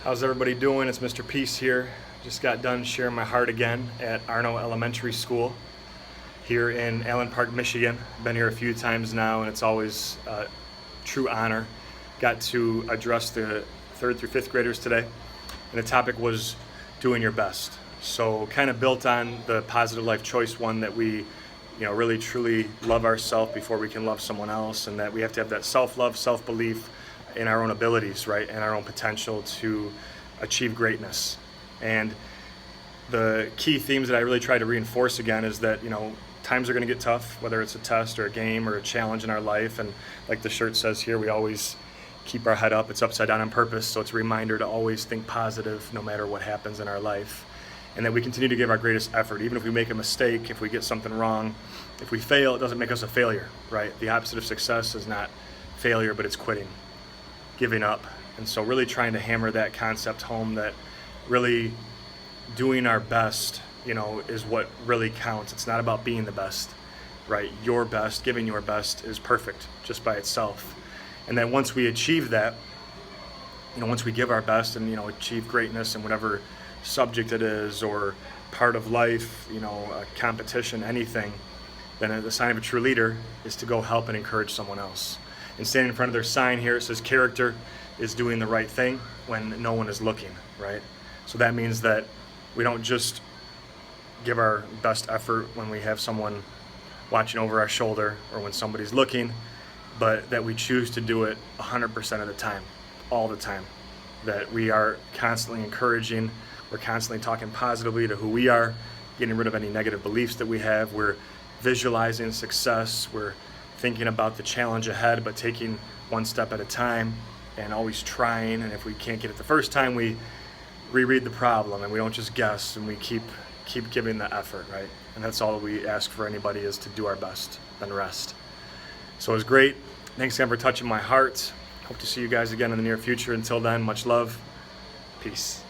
How's everybody doing? It's Mr. Peace here. Just got done sharing my heart again at Arno Elementary School here in Allen Park, Michigan. Been here a few times now, and it's always a true honor. Got to address the 3rd through 5th graders today, and the topic was doing your best. So kind of built on the positive life choice one, that we really truly love ourselves before we can love someone else, and that we have to have that self-love, self-belief in our own abilities, right, and our own potential to achieve greatness. And the key themes that I really try to reinforce again is that times are going to get tough, whether it's a test or a game or a challenge in our life. And like the shirt says here, we always keep our head up. It's upside down on purpose, so it's a reminder to always think positive no matter what happens in our life, and that we continue to give our greatest effort. Even if we make a mistake, if we get something wrong, if we fail, it doesn't make us a failure, right? The opposite of success is not failure, but it's quitting, giving up. And so really trying to hammer that concept home, that really doing our best, is what really counts. It's not about being the best, right? Your best, giving your best is perfect just by itself. And then once we achieve that, once we give our best and, achieve greatness in whatever subject it is or part of life, a competition, anything, then the sign of a true leader is to go help and encourage someone else. And standing in front of their sign here, it says character is doing the right thing when no one is looking, right? So that means that we don't just give our best effort when we have someone watching over our shoulder or when somebody's looking, but that we choose to do it 100% of the time, all the time. That we are constantly encouraging, we're constantly talking positively to who we are, getting rid of any negative beliefs that we have. We're visualizing success, we're thinking about the challenge ahead, but taking one step at a time and always trying. And if we can't get it the first time, we reread the problem and we don't just guess, and we keep giving the effort, right? And that's all we ask for anybody, is to do our best, then rest. So it was great. Thanks again for touching my heart. Hope to see you guys again in the near future. Until then, much love. Peace.